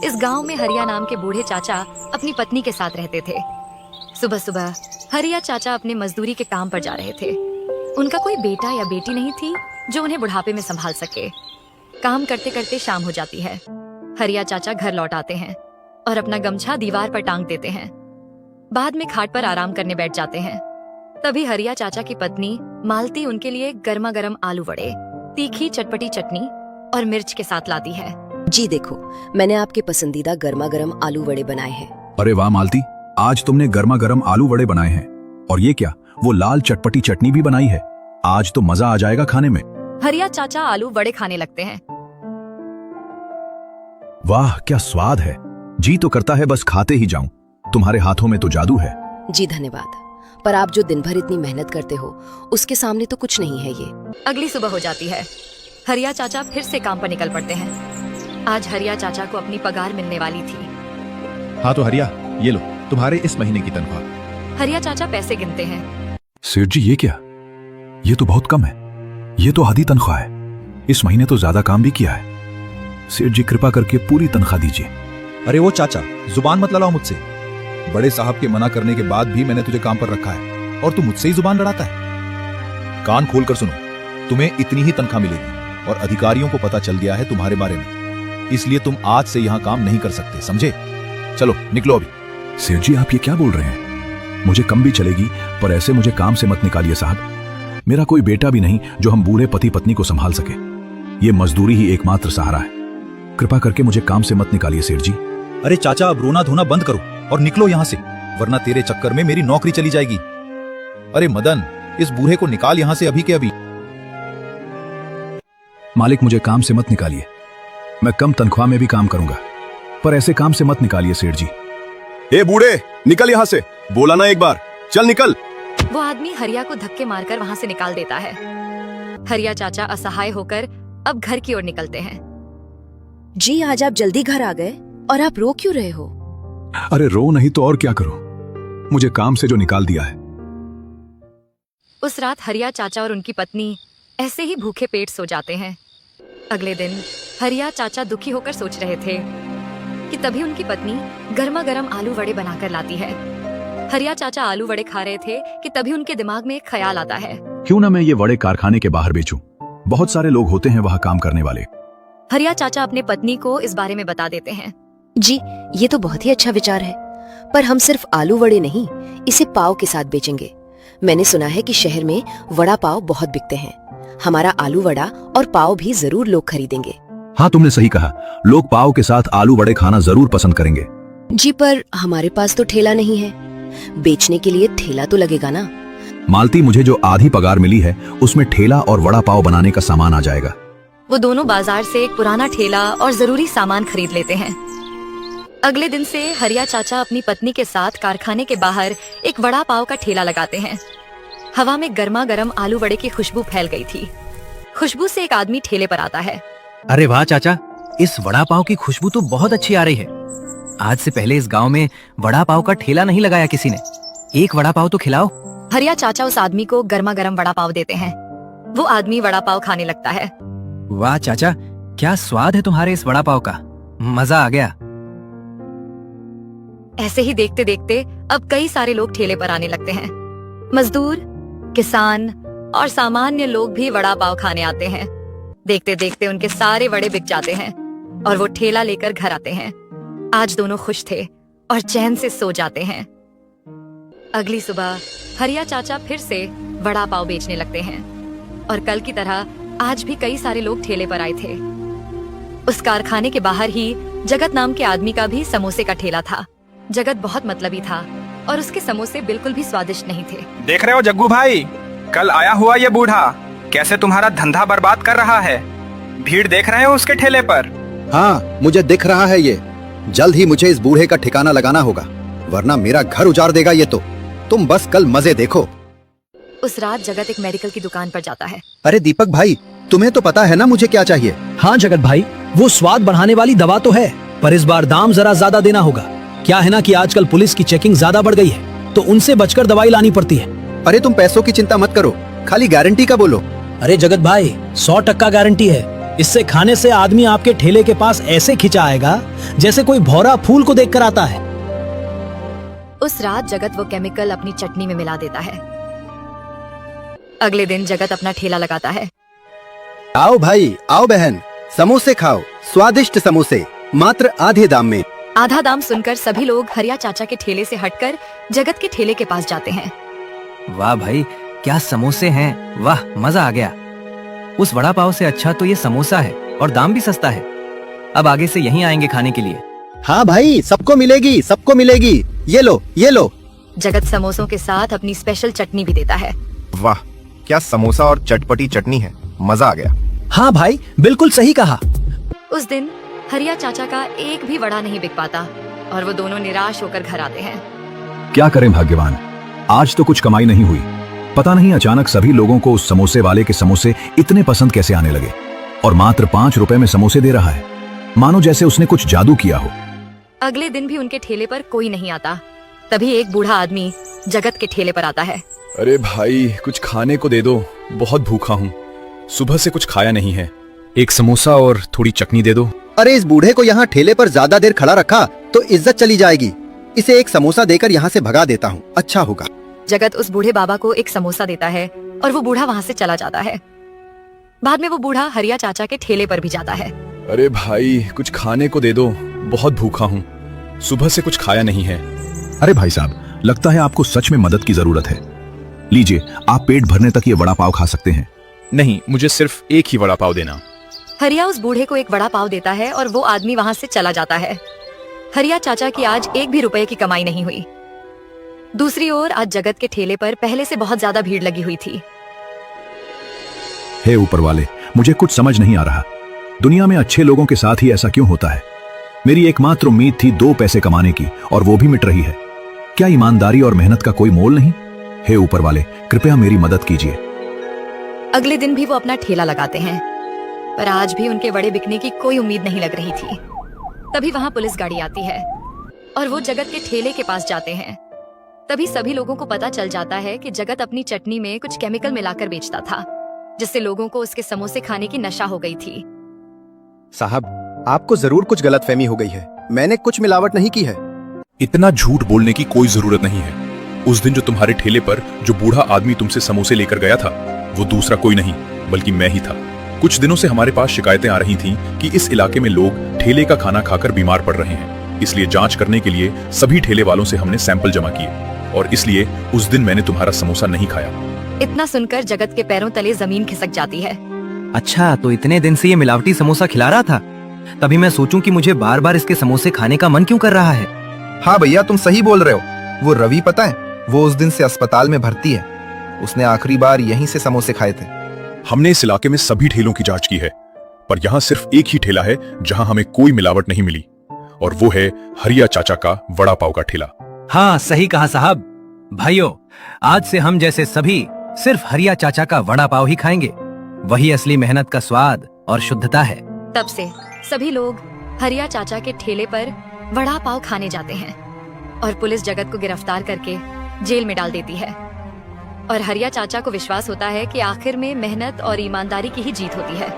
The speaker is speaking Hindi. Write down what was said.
इस गांव में हरिया नाम के बूढ़े चाचा अपनी पत्नी के साथ रहते थे। सुबह सुबह हरिया चाचा अपने मजदूरी के काम पर जा रहे थे। उनका कोई बेटा या बेटी नहीं थी जो उन्हें बुढ़ापे में संभाल सके। काम करते करते शाम हो जाती है। हरिया चाचा घर लौट आते हैं और अपना गमछा दीवार पर टांग देते हैं। बाद में खाट पर आराम करने बैठ जाते हैं। तभी हरिया चाचा की पत्नी मालती उनके लिए गर्मा गर्म आलू वड़े, तीखी चटपटी चटनी और मिर्च के साथ लाती है। जी देखो, मैंने आपके पसंदीदा गर्मा गर्म आलू वड़े बनाए हैं। अरे वाह मालती, आज तुमने गर्मा गर्म आलू वड़े बनाए हैं। और ये क्या, वो लाल चटपटी चटनी भी बनाई है। आज तो मजा आ जाएगा खाने में। हरिया चाचा आलू वड़े खाने लगते हैं। वाह क्या स्वाद है, जी तो करता है बस खाते ही जाऊं। तुम्हारे हाथों में तो जादू है। जी धन्यवाद, पर आप जो दिन भर इतनी मेहनत करते हो उसके सामने तो कुछ नहीं है ये। अगली सुबह हो जाती है। हरिया चाचा फिर से काम पर निकल पड़ते हैं। आज हरिया चाचा को अपनी पगार मिलने वाली थी। हाँ तो हरिया, ये लो तुम्हारे इस महीने की तनख्वाह। हरिया चाचा पैसे गिनते हैं। सेठ जी ये क्या, ये तो बहुत कम है। ये तो आधी तनख्वाह है। इस महीने तो ज्यादा काम भी किया है। सेठ जी कृपा करके पूरी तनख्वाह दीजिए। अरे वो चाचा, जुबान मत लड़ाओ मुझसे। बड़े साहब के मना करने के बाद भी मैंने तुझे काम पर रखा है और तू मुझसे ही जुबान लड़ाता है। कान खोल कर सुनो, तुम्हें इतनी ही तनख्वाह मिलेगी और अधिकारियों को पता चल गया है तुम्हारे बारे में, इसलिए तुम आज से यहाँ काम नहीं कर सकते, समझे? चलो निकलो अभी। सेठ जी आप ये क्या बोल रहे हैं? मुझे कम भी चलेगी, पर ऐसे मुझे काम से मत निकालिए साहब। मेरा कोई बेटा भी नहीं जो हम बूढ़े पति पत्नी को संभाल सके। ये मजदूरी ही एकमात्र सहारा है। कृपा करके मुझे काम से मत निकालिए सेठ जी। अरे चाचा, अब रोना धोना बंद करो और निकलो यहाँ से, वरना तेरे चक्कर में मेरी नौकरी चली जाएगी। अरे मदन, इस बूढ़े को निकाल यहाँ से अभी के अभी। मालिक मुझे काम से मत निकालिए। मैं कम तनख्वाह में भी काम करूंगा, पर ऐसे काम से मत निकालिए सेठ जी। ए बूढ़े, निकल यहाँ से, बोला ना एक बार, चल निकल। वो आदमी हरिया को धक्के मारकर वहाँ से निकाल देता है। हरिया चाचा असहाय होकर अब घर की ओर निकलते हैं। जी आज आप जल्दी घर आ गए, और आप रो क्यों रहे हो? अरे रो नहीं तो और क्या करूं, मुझे काम से जो निकाल दिया है। उस रात हरिया चाचा और उनकी पत्नी ऐसे ही भूखे पेट सो जाते हैं। अगले दिन हरिया चाचा दुखी होकर सोच रहे थे कि तभी उनकी पत्नी गर्मा गर्म आलू वड़े बनाकर लाती है। हरिया चाचा आलू वड़े खा रहे थे कि तभी उनके दिमाग में एक ख्याल आता है। क्यों ना मैं ये वड़े कारखाने के बाहर बेचूं? बहुत सारे लोग होते हैं वहां काम करने वाले। हरिया चाचा अपने पत्नी को इस बारे में बता देते हैं। जी ये तो बहुत ही अच्छा विचार है, पर हम सिर्फ आलू वड़े नहीं, इसे पाव के साथ बेचेंगे। मैंने सुना है कि शहर में वड़ा पाव बहुत बिकते हैं। हमारा आलू वड़ा और पाव भी जरूर लोग खरीदेंगे। हाँ तुमने सही कहा, लोग पाव के साथ आलू वड़े खाना जरूर पसंद करेंगे। जी पर हमारे पास तो ठेला नहीं है, बेचने के लिए ठेला तो लगेगा ना। मालती, मुझे जो आधी पगार मिली है उसमें ठेला और वड़ा पाव बनाने का सामान आ जाएगा। वो दोनों बाजार से एक पुराना ठेला और जरूरी सामान खरीद लेते हैं। अगले दिन से हरिया चाचा अपनी पत्नी के साथ कारखाने के बाहर एक वड़ा पाव का ठेला लगाते हैं। हवा में गर्मा गर्म आलू वड़े की खुशबू फैल गई थी। खुशबू से एक आदमी ठेले पर आता है। अरे वाह चाचा, इस वड़ा पाव की खुशबू तो बहुत अच्छी आ रही है। आज से पहले इस गांव में वड़ा पाव का ठेला नहीं लगाया किसी ने। एक वड़ा पाव तो खिलाओ। हरिया चाचा उस आदमी को गर्मा गर्म वड़ा पाव देते हैं। वो आदमी वड़ा पाव खाने लगता है। वाह चाचा, क्या स्वाद है तुम्हारे इस वड़ा पाव का, मजा आ गया। ऐसे ही देखते देखते अब कई सारे लोग ठेले पर आने लगते हैं। मजदूर, किसान और सामान्य लोग भी वड़ा पाव खाने आते हैं। देखते देखते उनके सारे वड़े बिक जाते हैं और वो ठेला लेकर घर आते हैं। आज दोनों खुश थे और चैन से सो जाते हैं। अगली सुबह हरिया चाचा फिर से वड़ा पाव बेचने लगते हैं और कल की तरह आज भी कई सारे लोग ठेले पर आए थे। उस कारखाने के बाहर ही जगत नाम के आदमी का भी समोसे का ठेला था। जगत बहुत मतलबी था और उसके समोसे बिल्कुल भी स्वादिष्ट नहीं थे। देख रहे हो जग्गू भाई, कल आया हुआ ये बूढ़ा कैसे तुम्हारा धंधा बर्बाद कर रहा है। भीड़ देख रहे हो उसके ठेले पर? हाँ मुझे दिख रहा है ये। जल्द ही मुझे इस बूढ़े का ठिकाना लगाना होगा, वरना मेरा घर उजाड़ देगा ये तो। तुम बस कल मजे देखो। उस रात जगत एक मेडिकल की दुकान पर जाता है। अरे दीपक भाई, तुम्हें तो पता है ना मुझे क्या चाहिए। हाँ जगत भाई, वो स्वाद बढ़ाने वाली दवा तो है, पर इस बार दाम जरा ज्यादा देना होगा। क्या है ना कि आजकल पुलिस की चेकिंग ज्यादा बढ़ गई है, तो उनसे बचकर दवाई लानी पड़ती है। अरे तुम पैसों की चिंता मत करो, खाली गारंटी का बोलो। अरे जगत भाई, 100% गारंटी है। इससे खाने से आदमी आपके ठेले के पास ऐसे खिंचा आएगा जैसे कोई भौरा फूल को देखकर आता है। उस रात जगत वो केमिकल अपनी चटनी में मिला देता है। अगले दिन जगत अपना ठेला लगाता है। आओ भाई, आओ बहन, समोसे खाओ, स्वादिष्ट समोसे, मात्र आधे दाम में। आधा दाम सुनकर सभी लोग हरिया चाचा के ठेले से हटकर जगत के ठेले के पास जाते हैं। वाह भाई, क्या समोसे हैं, वाह मजा आ गया। उस वड़ा पाव से अच्छा तो ये समोसा है और दाम भी सस्ता है। अब आगे से यहीं आएंगे खाने के लिए। हाँ भाई, सबको मिलेगी, सबको मिलेगी। ये लो, ये लो। जगत समोसों के साथ अपनी स्पेशल चटनी भी देता है। वाह, क्या समोसा और चटपटी चटनी है, मजा आ गया। हाँ भाई, बिल्कुल सही कहा। उस दिन हरिया चाचा का एक भी वड़ा नहीं बिक पाता और वो दोनों निराश होकर घर आते हैं। क्या करें भाग्यवान, आज तो कुछ कमाई नहीं हुई। पता नहीं अचानक सभी लोगों को उस समोसे वाले के समोसे इतने पसंद कैसे आने लगे और मात्र 5 रुपए में समोसे दे रहा है, मानो जैसे उसने कुछ जादू किया हो। अगले दिन भी उनके ठेले पर कोई नहीं आता। तभी एक बूढ़ा आदमी जगत के ठेले पर आता है। अरे भाई, कुछ खाने को दे दो, बहुत भूखा हूँ, सुबह से कुछ खाया नहीं है। एक समोसा और थोड़ी चटनी दे दो। अरे इस बूढ़े को यहाँ ठेले पर ज्यादा देर खड़ा रखा तो इज्जत चली जाएगी। इसे एक समोसा देकर यहाँ से भगा देता हूँ, अच्छा होगा। जगत उस बूढ़े बाबा को एक समोसा देता है और वो बूढ़ा वहाँ से चला जाता है। बाद में वो बूढ़ा हरिया चाचा के ठेले पर भी जाता है। अरे भाई, कुछ खाने को दे दो, बहुत भूखा हूँ, सुबह से कुछ खाया नहीं है। अरे भाई साहब, लगता है आपको सच में मदद की जरूरत है। लीजिए, आप पेट भरने तक ये वड़ा पाव खा सकते हैं। नहीं, मुझे सिर्फ एक ही वड़ा पाव देना। हरिया उस बूढ़े को एक वड़ा पाव देता है और वो आदमी वहाँ से चला जाता है। हरिया चाचा की आज एक भी रुपए की कमाई नहीं हुई। दूसरी ओर आज जगत के ठेले पर पहले से बहुत ज्यादा भीड़ लगी हुई थी। हे ऊपर वाले, मुझे कुछ समझ नहीं आ रहा। दुनिया में अच्छे लोगों के साथ ही ऐसा क्यों होता है? मेरी एकमात्र उम्मीद थी 2 पैसे कमाने की और वो भी मिट रही है। क्या ईमानदारी और मेहनत का कोई मोल नहीं? हे ऊपर वाले, कृपया मेरी मदद कीजिए। अगले दिन भी वो अपना ठेला लगाते हैं, पर आज भी उनके वड़े बिकने की कोई उम्मीद नहीं लग रही थी। तभी वहाँ पुलिस गाड़ी आती है और वो जगत के ठेले के पास जाते हैं। तभी सभी लोगों को पता चल जाता है कि जगत अपनी चटनी में कुछ केमिकल मिलाकर बेचता था, जिससे लोगों को उसके समोसे खाने की नशा हो गई थी। साहब, आपको जरूर कुछ गलतफहमी हो गई है, मैंने कुछ मिलावट नहीं की है। इतना झूठ बोलने की कोई जरूरत नहीं है। उस दिन जो तुम्हारे ठेले पर जो बूढ़ा आदमी तुमसे समोसे लेकर गया था, वो दूसरा कोई नहीं बल्कि मैं ही था। कुछ दिनों से हमारे पास शिकायतें आ रही थीं कि इस इलाके में लोग ठेले का खाना खाकर बीमार पड़ रहे हैं। इसलिए जांच करने के लिए सभी ठेले वालों से हमने सैंपल जमा किए और इसलिए उस दिन मैंने तुम्हारा समोसा नहीं खाया। इतना सुनकर जगत के पैरों तले जमीन खिसक जाती है। अच्छा, तो इतने दिन से ये मिलावटी समोसा खिला रहा था? तभी मैं सोचूं कि मुझे बार बार इसके समोसे खाने का मन क्यों कर रहा है। हाँ भैया, तुम सही बोल रहे हो। वो रवि पता है, वो उस दिन से अस्पताल में भर्ती है। उसने आखिरी बार यहीं से समोसे खाए थे। हमने इस इलाके में सभी ठेलों की जांच की है, पर यहाँ सिर्फ एक ही ठेला है जहाँ हमें कोई मिलावट नहीं मिली, और वो है हरिया चाचा का वड़ा पाव का ठेला। हाँ, सही कहा साहब। भाइयों, आज से हम जैसे सभी सिर्फ हरिया चाचा का वड़ा पाव ही खाएंगे। वही असली मेहनत का स्वाद और शुद्धता है। तब से सभी लोग हरिया चाचा के ठेले पर वड़ा पाव खाने जाते हैं और पुलिस जगत को गिरफ्तार करके जेल में डाल देती है। और हरिया चाचा को विश्वास होता है कि आखिर में मेहनत और ईमानदारी की ही जीत होती है।